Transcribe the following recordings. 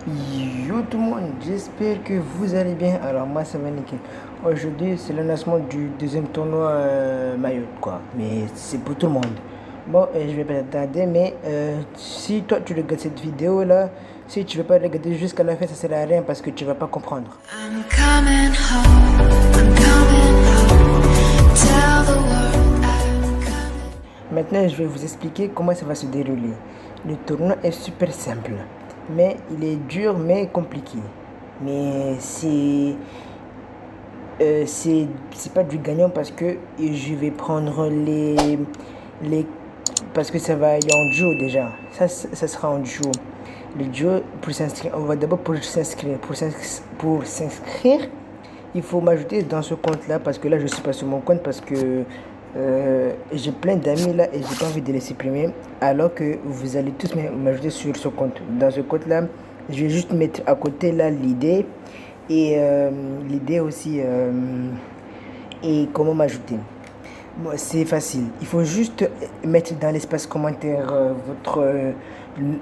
Yo tout le monde, j'espère que vous allez bien. Alors moi ça va nickel. Aujourd'hui c'est le lancement du deuxième tournoi Mayotte quoi. Mais c'est pour tout le monde. Bon, je vais pas tarder, mais si toi tu regardes cette vidéo là, si tu veux pas regarder jusqu'à la fin, ça sert à rien parce que tu vas pas comprendre. I'm coming home, I'm coming home. Tell the world I'm coming. Maintenant je vais vous expliquer comment ça va se dérouler. Le tournoi est super simple, mais il est dur mais compliqué. Mais c'est pas du gagnant parce que je vais prendre les parce que ça va aller en duo déjà. Ça sera en duo. Le duo, pour s'inscrire, on va d'abord pour s'inscrire. Pour s'inscrire, il faut m'ajouter dans ce compte là parce que là je suis pas sur mon compte parce que j'ai plein d'amis là et j'ai pas envie de les supprimer alors que vous allez tous m'ajouter sur ce compte. Dans ce compte là, je vais juste mettre à côté là l'idée et l'idée aussi et comment m'ajouter. Moi, c'est facile. Il faut juste mettre dans l'espace commentaire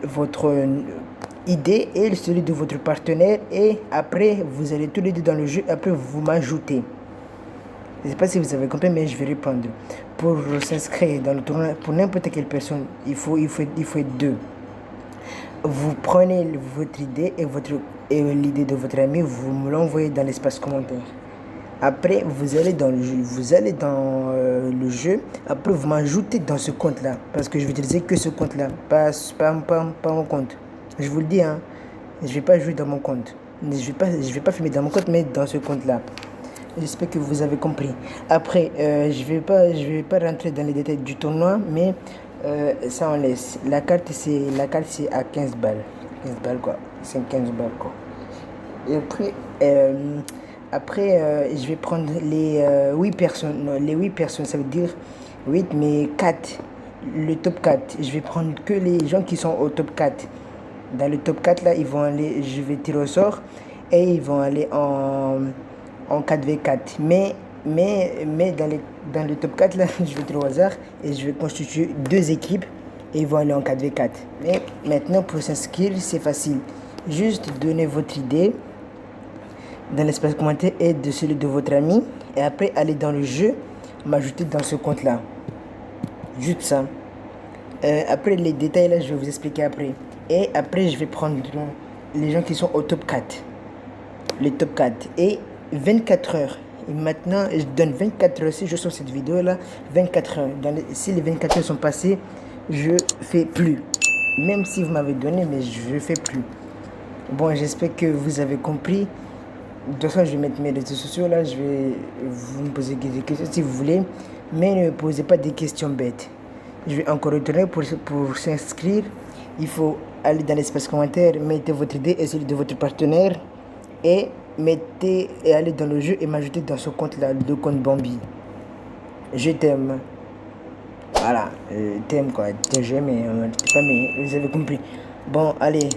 votre idée et celui de votre partenaire et après vous allez tous les deux dans le jeu. Après vous m'ajoutez. Je ne sais pas si vous avez compris, mais je vais répondre. Pour s'inscrire dans le tournoi, pour n'importe quelle personne, il faut être deux. Vous prenez votre idée et l'idée de votre ami, vous me l'envoyez dans l'espace commentaire. Après, vous allez dans le jeu. Après, vous m'ajoutez dans ce compte-là. Parce que je vais utiliser que ce compte-là. Pas mon compte. Je vous le dis, hein. Je ne vais pas jouer dans mon compte. Je vais pas filmer dans mon compte, mais dans ce compte-là. J'espère que vous avez compris. Après, je vais pas rentrer dans les détails du tournoi, mais ça on laisse. La carte c'est à 15 balles. 15 balles quoi. C'est 15 balles quoi. Et après, je vais prendre les 8 personnes. Non, les 8 personnes, ça veut dire 8 mais 4. Le top 4. Je vais prendre que les gens qui sont au top 4. Dans le top 4 là, ils vont aller, je vais tirer au sort et ils vont aller en 4v4. Mais dans le top 4 là, je vais tirer au hasard et je vais constituer deux équipes et ils vont aller en 4v4. Mais maintenant pour s'inscrire, c'est facile. Juste donner votre idée dans l'espace commentaire et de celui de votre ami et après aller dans le jeu, m'ajouter dans ce compte là. Juste ça. Après les détails là, je vais vous expliquer après. Et après, je vais prendre les gens qui sont au top 4. Le top 4. Et 24 heures. Et maintenant, je donne 24 heures. Si je sors cette vidéo là, 24 heures. Si les 24 heures sont passées, je fais plus. Même si vous m'avez donné, mais je fais plus. Bon, j'espère que vous avez compris. De toute façon, je vais mettre mes réseaux sociaux là. Je vais vous me poser des questions si vous voulez. Mais ne me posez pas des questions bêtes. Je vais encore retourner pour s'inscrire. Il faut aller dans l'espace commentaire, mettez votre idée et celui de votre partenaire et allez dans le jeu et m'ajouter dans ce compte là, le compte Bambi. Je t'aime. Voilà, t'aime quoi, t'aime, mais vous avez compris. Bon, allez.